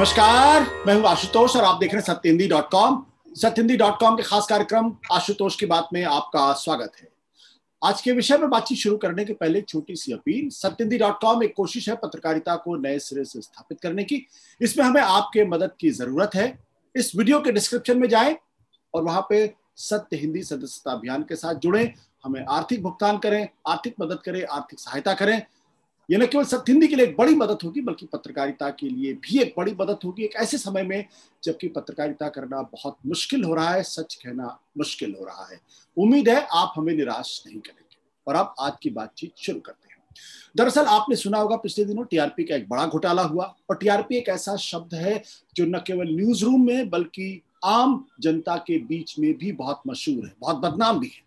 नमस्कार, मैं हूं आशुतोष और आप देख रहे हैं सत्यहिंदी.com। सत्यहिंदी.com के खास कार्यक्रम आशुतोष की बात में आपका स्वागत है। आज के विषय में बातचीत शुरू करने के पहले एक छोटी सी अपील। सत्यहिंदी.com एक कोशिश है पत्रकारिता को नए सिरे से स्थापित करने की। इसमें हमें आपके मदद की जरूरत है। इस वीडियो के डिस्क्रिप्शन में जाएं और वहां पे सत्य हिंदी सदस्यता अभियान के साथ जुड़ें, हमें आर्थिक भुगतान करें, आर्थिक मदद करें, आर्थिक सहायता करें। यह न केवल सत्य हिंदी के लिए एक बड़ी मदद होगी बल्कि पत्रकारिता के लिए भी एक बड़ी मदद होगी, एक ऐसे समय में जबकि पत्रकारिता करना बहुत मुश्किल हो रहा है, सच कहना मुश्किल हो रहा है। उम्मीद है आप हमें निराश नहीं करेंगे। और अब आज की बातचीत शुरू करते हैं। दरअसल आपने सुना होगा पिछले दिनों टीआरपी का एक बड़ा घोटाला हुआ। और टीआरपी एक ऐसा शब्द है जो न केवल न्यूज रूम में बल्कि आम जनता के बीच में भी बहुत मशहूर है, बहुत बदनाम भी है।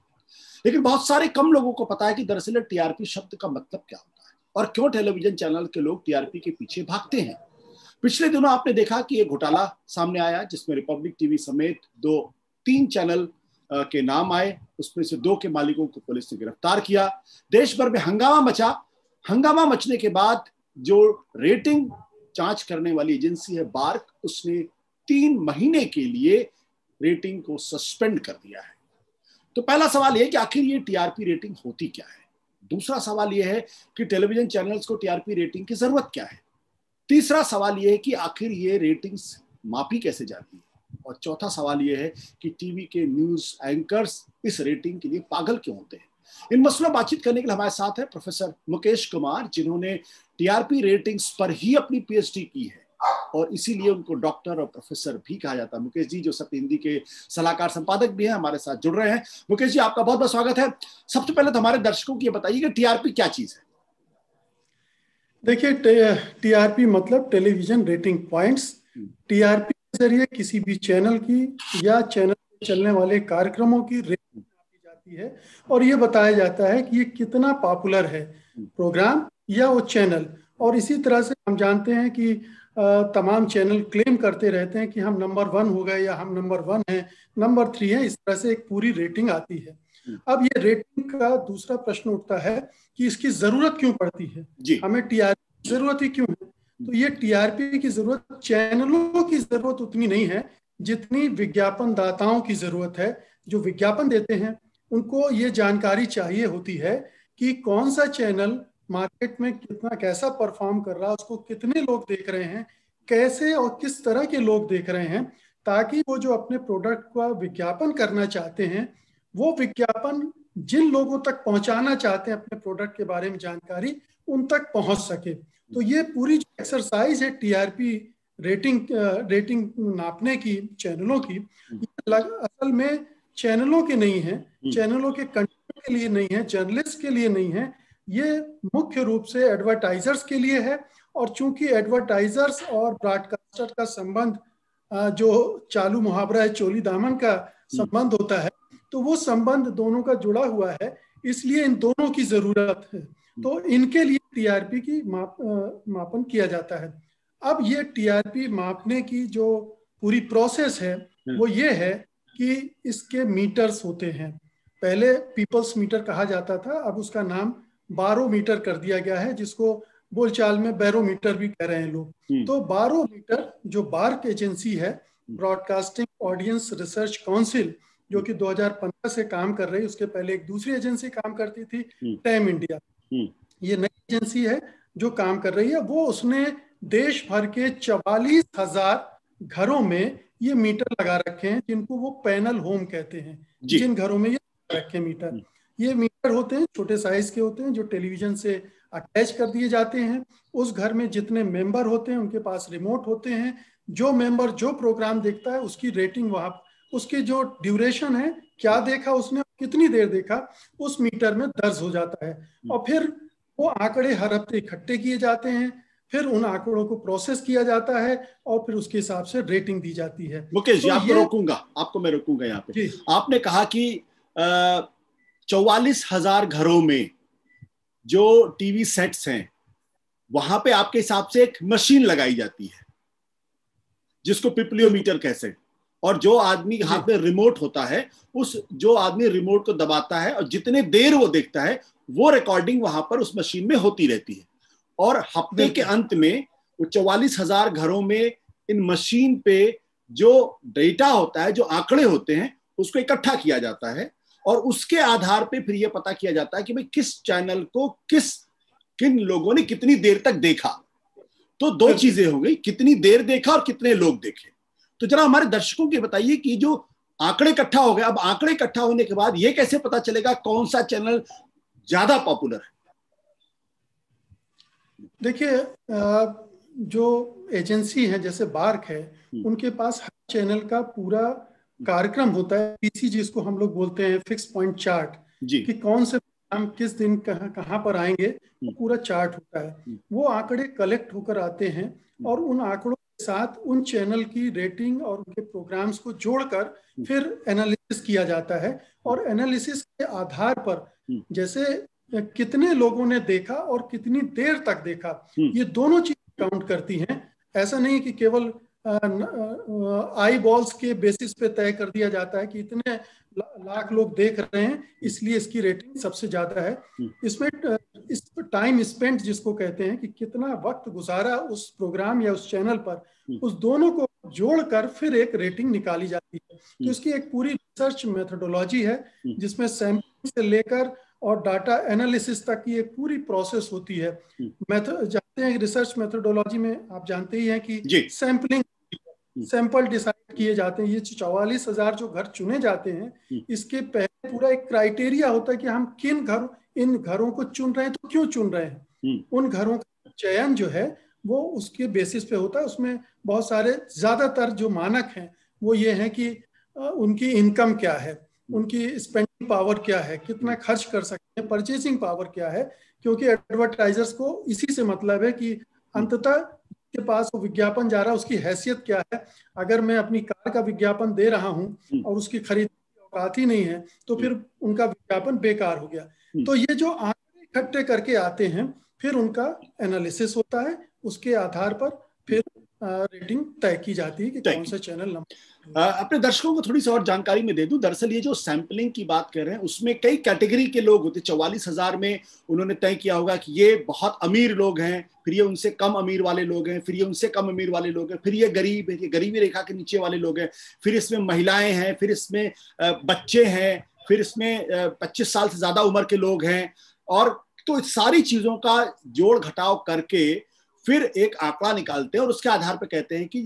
लेकिन बहुत सारे कम लोगों को पता है कि दरअसल टीआरपी शब्द का मतलब क्या होता है और क्यों टेलीविजन चैनल के लोग टीआरपी के पीछे भागते हैं। पिछले दिनों आपने देखा कि एक घोटाला सामने आया जिसमें रिपब्लिक टीवी समेत 3 चैनल के नाम आए। उसमें से 2 के मालिकों को पुलिस ने गिरफ्तार किया। देश भर में हंगामा मचा। हंगामा मचने के बाद जो रेटिंग जांच करने वाली एजेंसी है बार्क, उसने 3 महीने के लिए रेटिंग को सस्पेंड कर दिया है। तो पहला सवाल यह कि आखिर ये टीआरपी रेटिंग होती क्या है। दूसरा सवाल यह है कि टेलीविजन चैनल्स को टीआरपी रेटिंग की जरूरत क्या है। तीसरा सवाल यह है कि आखिर ये रेटिंग्स मापी कैसे जाती है। और चौथा सवाल यह है कि टीवी के न्यूज एंकर्स इस रेटिंग के लिए पागल क्यों होते हैं। इन मसलों बातचीत करने के लिए हमारे साथ है प्रोफेसर मुकेश कुमार, जिन्होंने टीआरपी रेटिंग्स पर ही अपनी पीएचडी की है और इसीलिए उनको डॉक्टर और प्रोफेसर भी कहा जाता है। मुकेश जी जो सत्य हिंदी के सलाहकार संपादक भी हैं, हमारे साथ जुड़ रहे हैं। मुकेश जी आपका बहुत बहुत स्वागत है। सबसे पहले तो हमारे दर्शकों को ये बताइए कि टीआरपी क्या चीज है। देखिए, टीआरपी मतलब टेलीविजन रेटिंग पॉइंट्स। टीआरपी के जरिए किसी भी चैनल की या चैनल में चलने वाले कार्यक्रमों की रेटिंग नापी जाती है और ये बताया जाता है कि ये कितना पॉपुलर है प्रोग्राम या वो चैनल। और इसी तरह से हम जानते हैं कि तमाम चैनल क्लेम करते रहते हैं कि हम नंबर 1 हो गए या हम नंबर 1 हैं, नंबर 3 है। इस तरह से एक पूरी रेटिंग आती है। अब ये रेटिंग का दूसरा प्रश्न उठता है कि इसकी जरूरत क्यों पड़ती है, हमें टीआरपी की जरूरत ही क्यों है। तो ये टीआरपी की जरूरत चैनलों की जरूरत उतनी नहीं है जितनी विज्ञापन दाताओं की जरूरत है। जो विज्ञापन देते हैं उनको ये जानकारी चाहिए होती है कि कौन सा चैनल मार्केट में कितना कैसा परफॉर्म कर रहा है, उसको कितने लोग देख रहे हैं, कैसे और किस तरह के लोग देख रहे हैं, ताकि वो जो अपने प्रोडक्ट का विज्ञापन करना चाहते हैं वो विज्ञापन जिन लोगों तक पहुंचाना चाहते हैं अपने प्रोडक्ट के बारे में जानकारी, उन तक पहुंच सके। तो ये पूरी जो एक्सरसाइज है टीआरपी रेटिंग नापने की चैनलों की, असल में चैनलों के नहीं है, चैनलों के कंटेंट के लिए नहीं है, जर्नलिस्ट के लिए नहीं है, ये मुख्य रूप से एडवर्टाइजर्स के लिए है। और चूंकि एडवर्टाइजर्स और ब्रॉडकास्टर का संबंध जो चालू मुहावरा है चोली दामन का संबंध होता है, तो वो संबंध दोनों का जुड़ा हुआ है, इसलिए इन दोनों की जरूरत है। तो इनके लिए टीआरपी की मापन किया जाता है। अब ये टीआरपी मापने की जो पूरी प्रोसेस है वो ये है कि इसके मीटर्स होते हैं। पहले पीपल्स मीटर कहा जाता था, अब उसका नाम बारोमीटर कर दिया गया है, जिसको बोलचाल में बैरोमीटर भी कह रहे हैं लोग। तो बारोमीटर जो बार्क एजेंसी है, ब्रॉडकास्टिंग ऑडियंस रिसर्च काउंसिल, जो कि 2015 से काम कर रही है, उसके पहले एक दूसरी एजेंसी काम करती थी, टाइम इंडिया। ये नई एजेंसी है जो काम कर रही है। वो उसने देश भर के 44,000 घरों में ये मीटर लगा रखे हैं, जिनको वो पैनल होम कहते हैं। जिन घरों में ये रखे मीटर, ये मीटर होते हैं, छोटे साइज के होते हैं, जो टेलीविजन से अटैच कर दिए जाते हैं। उस घर में जितने मेंबर होते हैं उनके पास रिमोट होते हैं। जो मेंबर जो प्रोग्राम देखता है उसकी रेटिंग वहां, उसकी जो ड्यूरेशन है, क्या देखा उसने, कितनी देर देखा, उस मीटर में दर्ज हो जाता है। और फिर वो आंकड़े हर हफ्ते इकट्ठे किए जाते हैं, फिर उन आंकड़ों को प्रोसेस किया जाता है और फिर उसके हिसाब से रेटिंग दी जाती है। मुकेश जी, आपको मैं रोकूंगा यहाँ पे। आपने कहा कि 44,000 घरों में जो टीवी सेट्स हैं वहां पे आपके हिसाब से एक मशीन लगाई जाती है जिसको पिपलियोमीटर कहते हैं, और जो आदमी के हाथ में रिमोट होता है, उस जो आदमी रिमोट को दबाता है और जितने देर वो देखता है वो रिकॉर्डिंग वहां पर उस मशीन में होती रहती है। और हफ्ते के अंत में वो 44,000 घरों में इन मशीन पे जो डेटा होता है, जो आंकड़े होते हैं, उसको इकट्ठा किया जाता है और उसके आधार पे फिर यह पता किया जाता है कि भाई किस चैनल को किन लोगों ने कितनी देर तक देखा। तो दो चीजें हो गई, कितनी देर देखा और कितने लोग देखे। तो जरा हमारे दर्शकों को बताइए कि जो आंकड़े इकट्ठा हो गए, अब आंकड़े इकट्ठा होने के बाद यह कैसे पता चलेगा कौन सा चैनल ज्यादा पॉपुलर है? देखिए, जो एजेंसी है जैसे बार्क है, उनके पास हर चैनल का पूरा कार्यक्रम होता है, पीसी जिसको हम लोग बोलते हैं फिक्स पॉइंट चार्ट, कि कौन से प्रोग्राम किस दिन कहाँ पर आएंगे, वो पूरा चार्ट होता है। वो आंकड़े कलेक्ट होकर आते हैं और उन आंकड़ों के साथ उन चैनल की रेटिंग और उनके प्रोग्राम्स को जोड़कर फिर एनालिसिस किया जाता है। और एनालिसिस के आधार पर जैसे कितने लोगों ने देखा और कितनी देर तक देखा, ये दोनों चीज काउंट करती हैं। ऐसा नहीं कि केवल आई बॉल्स के बेसिस पे तय कर दिया जाता है कि इतने लाख लोग देख रहे हैं इसलिए इसकी रेटिंग सबसे ज्यादा है। इसमें इस टाइम स्पेंट जिसको कहते हैं कि कितना वक्त गुजारा उस प्रोग्राम या उस चैनल पर, उस दोनों को जोड़कर फिर एक रेटिंग निकाली जाती है। तो इसकी एक पूरी रिसर्च मेथोडोलॉजी है जिसमें सैंपल से लेकर और डाटा एनालिसिस तक की एक पूरी प्रोसेस होती है। जानते हैं रिसर्च मेथोडोलॉजी में आप जानते ही हैं कि सैंपलिंग, सैंपल डिसाइड किए जाते हैं। ये 44,000 जो घर चुने जाते हैं, इसके पहले पूरा एक क्राइटेरिया होता है कि हम इन घरों को चुन रहे हैं तो क्यों चुन रहे हैं। उन घरों का चयन जो है वो उसके बेसिस पे होता है। उसमें बहुत सारे, ज्यादातर जो मानक हैं वो ये है कि उनकी इनकम क्या है, उनकी स्पेंडिंग पावर क्या है, कितना खर्च कर सकते हैं, परचेसिंग पावर क्या है। क्योंकि एडवर्टाइजर्स को इसी से मतलब है कि अंततः के पास वो विज्ञापन जा रहा है उसकी हैसियत क्या है। अगर मैं अपनी कार का विज्ञापन दे रहा हूं और उसकी खरीद की औकात ही नहीं है तो फिर उनका विज्ञापन बेकार हो गया। तो ये जो आंकड़े इकट्ठे करके आते हैं फिर उनका एनालिसिस होता है, उसके आधार पर फिर रेटिंग तय की जाती है कि कौन सा चैनल नंबर। अपने दर्शकों को थोड़ी सी और जानकारी में दे दूं। दरअसल ये जो सैंपलिंग की बात कर रहे हैं उसमें कई कैटेगरी के लोग होते हैं। 44,000 में उन्होंने तय किया होगा कि ये बहुत अमीर लोग हैं, फिर ये उनसे कम अमीर वाले लोग हैं, फिर ये उनसे कम अमीर वाले लोग हैं, फिर ये गरीब है, ये गरीबी रेखा के नीचे वाले लोग हैं, फिर इसमें महिलाएं हैं, फिर इसमें बच्चे हैं, फिर इसमें 25 साल से ज्यादा उम्र के लोग हैं। और तो सारी चीजों का जोड़ घटाव करके फिर एक आंकड़ा निकालते हैं और उसके आधार पर कहते हैं कि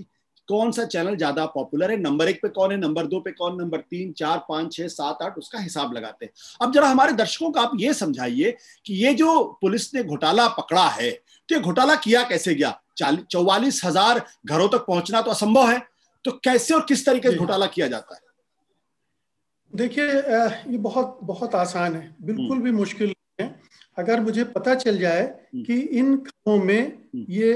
कौन सा चैनल ज्यादा पॉपुलर है, नंबर 1 पे कौन है, नंबर 2 पे कौन, नंबर 3, 4, 5, 6, 7, 8, उसका हिसाब लगाते हैं। अब जरा हमारे दर्शकों को आप ये समझाइए कि ये जो पुलिस ने घोटाला पकड़ा है तो ये घोटाला किया कैसे गया? 44,000 घरों तक पहुंचना तो असंभव है, तो कैसे और किस तरीके से घोटाला किया जाता है? देखिए, ये बहुत बहुत आसान है, बिल्कुल भी मुश्किल नहीं है। अगर मुझे पता चल जाए कि इन घरों में ये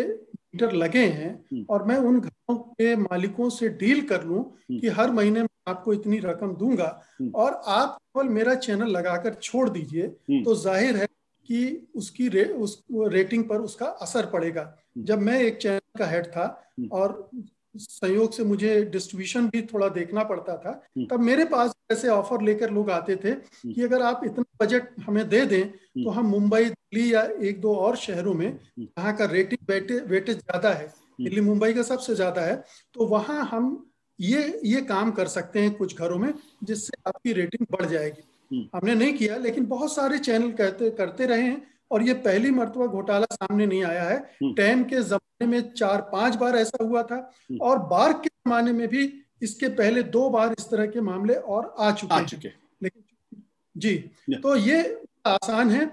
मीटर लगे हैं और मैं उन घरों के मालिकों से डील कर लूं कि हर महीने में आपको इतनी रकम दूंगा और आप केवल मेरा चैनल लगाकर छोड़ दीजिए, तो जाहिर है कि उसकी उस रेटिंग पर उसका असर पड़ेगा। जब मैं एक चैनल का हेड था और संयोग से मुझे डिस्ट्रीब्यूशन भी थोड़ा देखना पड़ता था, तब मेरे पास ऐसे ऑफर लेकर लोग आते थे कि अगर आप इतना बजट हमें दे दें तो हम मुंबई, दिल्ली या 1-2 और शहरों में जहाँ का रेटिंग वेटेज ज्यादा है, दिल्ली मुंबई का सबसे ज्यादा है, तो वहां हम ये काम कर सकते हैं कुछ घरों में जिससे आपकी रेटिंग बढ़ जाएगी। हमने नहीं किया, लेकिन बहुत सारे चैनल करते रहे हैं और ये पहली मर्तबा घोटाला सामने नहीं आया है। टैम के जमाने में 4-5 बार ऐसा हुआ था और बार्क के जमाने में भी इसके पहले 2 बार इस तरह के मामले और आ चुके हैं। लेकिन जी, तो ये आसान है।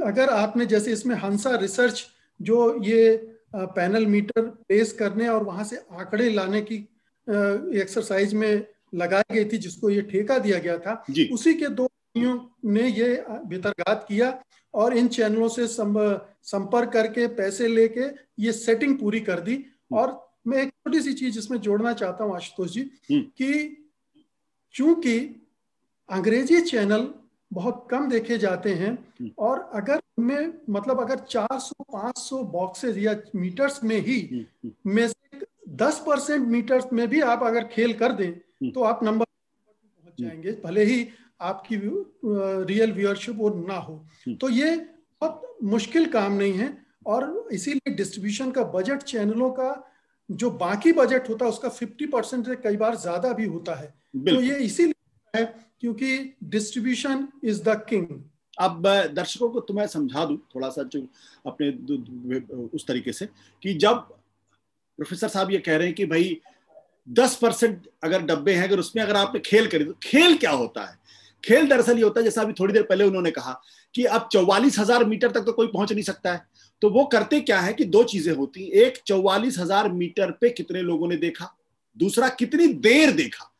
अगर आपने जैसे इसमें हंसा रिसर्च जो ये पैनल मीटर प्लेस करने और वहां से आंकड़े लाने की एक्सरसाइज में लगाई गई थी, जिसको ये ठेका दिया गया था, उसी के 2 ने ये भितरघात किया और इन चैनलों से संपर्क करके पैसे लेके ये सेटिंग पूरी कर दी। और मैं एक छोटी सी चीज इसमें जोड़ना चाहता हूं आशुतोष जी, कि चूंकि अंग्रेजी चैनल बहुत कम देखे जाते हैं और अगर उनमें मतलब अगर 400-500 बॉक्सेस या मीटर्स में ही में से 10% मीटर्स में भी आप अगर खेल कर दें तो आप नंबर पहुंच जाएंगे, भले ही आपकी रियल व्यूअरशिप वो ना हो। तो ये बहुत मुश्किल काम नहीं है और इसीलिए डिस्ट्रीब्यूशन का बजट चैनलों का जो बाकी बजट होता है उसका 50% से कई बार ज्यादा भी होता है। तो ये इसीलिए है क्योंकि डिस्ट्रीब्यूशन इज द किंग। अब दर्शकों को तुम्हें समझा दूं थोड़ा सा, जो अपने उस तरीके से, कि जब प्रोफेसर साहब ये कह रहे हैं कि भाई 10% अगर डब्बे हैं, अगर उसमें अगर आपने खेल करी, तो खेल क्या होता है? खेल दरअसल ये होता है, जैसा अभी थोड़ी देर पहले उन्होंने कहा कि अब 44,000 मीटर तक तो कोई पहुंच नहीं सकता है। तो वो करते क्या है कि दो चीजें होती, एक 44,000 मीटर पे कितने लोगों ने देखा, दूसरा कितनी देर देखा।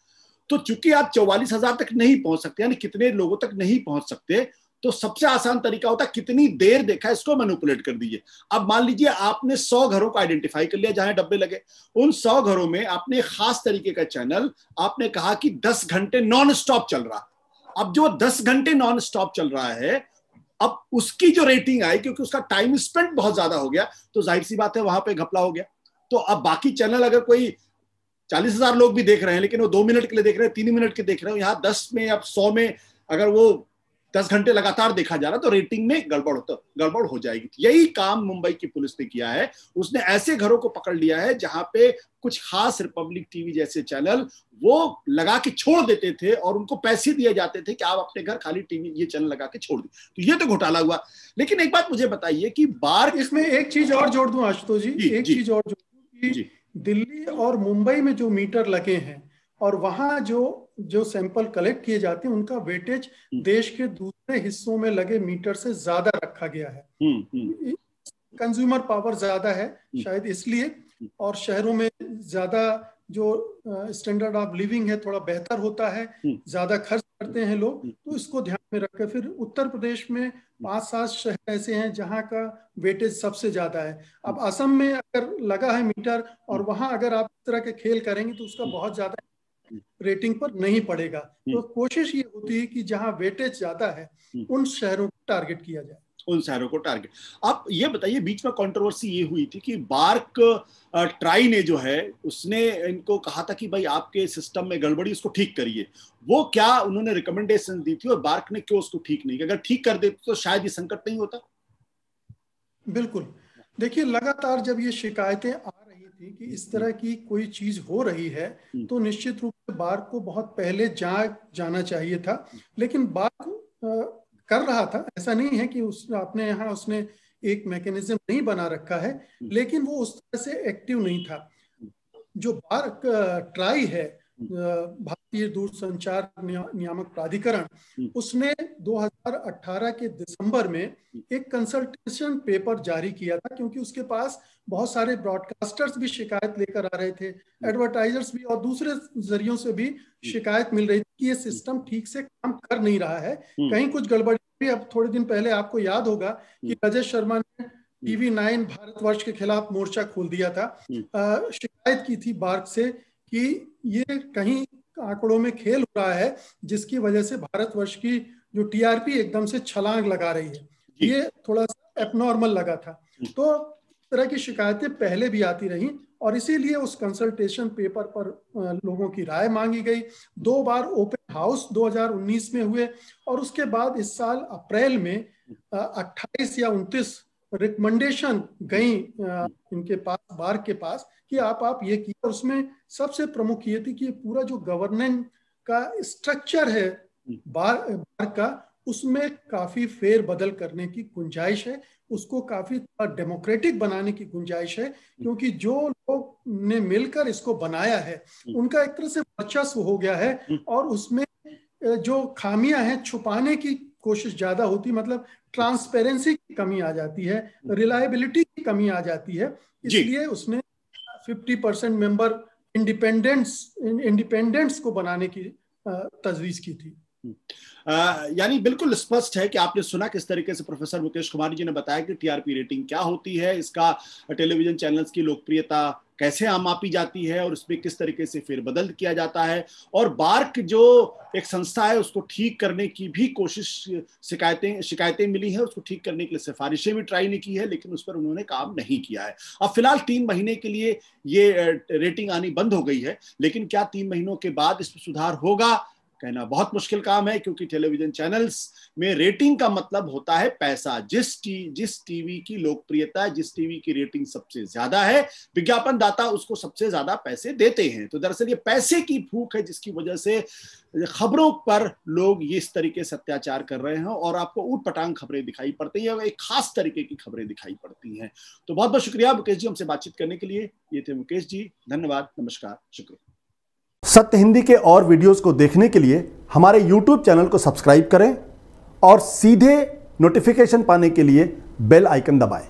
तो चूंकि आप 44,000 तक नहीं पहुंच सकते, यानी कितने लोगों तक नहीं पहुंच सकते, तो सबसे आसान तरीका होता है कितनी देर देखा, इसको मैनिपुलेट कर दीजिए। अब मान लीजिए आपने 100 घरों को आइडेंटिफाई कर लिया जहां डब्बे लगे। उन 100 घरों में आपने खास तरीके का चैनल, आपने कहा कि 10 घंटे नॉन स्टॉप चल रहा। अब जो 10 घंटे नॉन स्टॉप चल रहा है, अब उसकी जो रेटिंग आई, क्योंकि उसका टाइम स्पेंड बहुत ज्यादा हो गया, तो जाहिर सी बात है वहां पे घपला हो गया। तो अब बाकी चैनल अगर कोई 40,000 लोग भी देख रहे हैं, लेकिन वो 2 मिनट के लिए देख रहे हैं, 3 मिनट के देख रहे हो, यहाँ 10 में या 100 में अगर वो 10 घंटे लगातार देखा जा रहा, तो रेटिंग में गड़बड़ हो जाएगी। यही काम मुंबई की पुलिस ने किया है। उसने ऐसे घरों को पकड़ लिया है जहां पे कुछ खास रिपब्लिक टीवी जैसे चैनल वो लगा के छोड़ देते थे और उनको पैसे दिए जाते थे कि आप अपने घर खाली टीवी ये चैनल लगा के छोड़ दें। तो ये तो घोटाला हुआ। लेकिन एक बात मुझे बताइए कि बार इसमें एक चीज और जोड़ दूं आशुतोष जी, एक चीज और जोड़ दूं कि दिल्ली और मुंबई में जो मीटर लगे हैं और वहां जो सैंपल कलेक्ट किए जाते हैं, उनका वेटेज देश के दूसरे हिस्सों में लगे मीटर से ज्यादा रखा गया है। कंज्यूमर पावर ज्यादा है शायद इसलिए, और शहरों में ज्यादा जो स्टैंडर्ड ऑफ लिविंग है थोड़ा बेहतर होता है, ज्यादा खर्च करते हैं लोग। तो इसको ध्यान में रखकर फिर उत्तर प्रदेश में 5-7 शहर ऐसे हैं जहां का वेटेज सबसे ज्यादा है। अब असम में अगर लगा है मीटर और वहां अगर आप इस तरह के खेल करेंगे तो उसका बहुत ज्यादा रेटिंग पर नहीं पड़ेगा। तो कोशिश ये होती है कि जहां वेटेज ज्यादा है उन शहरों को टारगेट किया जाए, उन शहरों को टारगेट। आप ये बताइए, बीच में कंट्रोवर्सी ये हुई थी कि बार्क ट्राई ने जो है उसने इनको कहा था कि भाई आपके सिस्टम में गड़बड़ी, उसको ठीक करिए। वो क्या उन्होंने रिकमेंडेशन दी थी और बार्क ने क्यों उसको ठीक नहीं किया? अगर ठीक कर देते तो शायद ये संकट नहीं होता। बिल्कुल। देखिए, लगातार जब ये शिकायतें आ रही थी कि इस तरह की कोई चीज हो रही है, तो निश्चित रूप से बार्क को बहुत पहले जाना चाहिए था। लेकिन बार्क कर रहा था, ऐसा नहीं है कि अपने यहाँ उसने एक मैकेनिज्म नहीं बना रखा है, लेकिन वो उस तरह से एक्टिव नहीं था। जो बार्क ट्राई है, भारतीय दूरसंचार नियामक प्राधिकरण, उसने 2018 के दिसंबर में एक कंसल्टेशन पेपर जारी किया था, क्योंकि उसके पास बहुत सारे ब्रॉडकास्टर्स भी शिकायत लेकर आ रहे थे, एडवर्टाइजर्स भी और दूसरे जरियों से भी शिकायत मिल रही थी कि ये सिस्टम ठीक से काम कर नहीं रहा है, कहीं कुछ गड़बड़ी। अब थोड़े दिन पहले आपको याद होगा कि रजत शर्मा ने TV9 भारतवर्ष के खिलाफ मोर्चा खोल दिया था, शिकायत की थी बार्क से कि ये कहीं आंकड़ों में खेल हो रहा है, जिसकी वजह से भारतवर्ष की जो TRP एकदम से छलांग लगा रही है। ये थोड़ा सा एबनॉर्मल लगा था। तो इस तरह की शिकायतें पहले भी आती रही और इसीलिए उस कंसल्टेशन पेपर पर लोगों की राय मांगी गई। 2 बार ओपन हाउस 2019 में हुए और उसके बाद इस साल अप्रैल में 28 या 29 रिकमेंडेशन गई इनके पास, बार्क के पास, कि आप ये किया। उसमें सबसे प्रमुख ये थी कि पूरा जो गवर्नेंस का स्ट्रक्चर है बार्क का, उसमें काफी फेर बदल करने की गुंजाइश है, उसको काफी डेमोक्रेटिक बनाने की गुंजाइश है, क्योंकि जो लोग ने मिलकर इसको बनाया है उनका एक तरह से वर्चस्व हो गया है और उसमें जो खामियां हैं छुपाने की कोशिश ज्यादा होती, मतलब ट्रांसपेरेंसी की कमी आ जाती है, रिलायबिलिटी की कमी आ जाती है। इसलिए उसने 50% मेंबर इंडिपेंडेंट्स को बनाने की तजवीज की थी। यानी बिल्कुल स्पष्ट है कि आपने सुना किस तरीके से प्रोफेसर मुकेश कुमार जी ने बताया कि TRP रेटिंग क्या होती है, इसका टेलीविजन चैनल्स की लोकप्रियता कैसे मापी जाती है और उसमें किस तरीके से फेरबदल किया जाता है, और बार्क जो एक संस्था है उसको ठीक करने की भी कोशिश, शिकायतें मिली है, उसको ठीक करने के लिए सिफारिशें भी ट्राई ने की है, लेकिन उस पर उन्होंने काम नहीं किया है। अब फिलहाल 3 महीने के लिए ये रेटिंग आनी बंद हो गई है, लेकिन क्या 3 महीनों के बाद इसमें सुधार होगा? कहना बहुत मुश्किल काम है, क्योंकि टेलीविजन चैनल्स में रेटिंग का मतलब होता है पैसा। जिस टीवी की लोकप्रियता, जिस टीवी की रेटिंग सबसे ज्यादा है, विज्ञापन दाता उसको सबसे ज्यादा पैसे देते हैं। तो दरअसल ये पैसे की भूख है जिसकी वजह से खबरों पर लोग इस तरीके से अत्याचार कर रहे हैं और आपको ऊटपटांग खबरें दिखाई पड़ती हैं, एक खास तरीके की खबरें दिखाई पड़ती हैं। तो बहुत बहुत शुक्रिया मुकेश जी हमसे बातचीत करने के लिए। ये थे मुकेश जी, धन्यवाद, नमस्कार, शुक्रिया। सत्य हिंदी के और वीडियोस को देखने के लिए हमारे YouTube चैनल को सब्सक्राइब करें और सीधे नोटिफिकेशन पाने के लिए बेल आइकन दबाएं।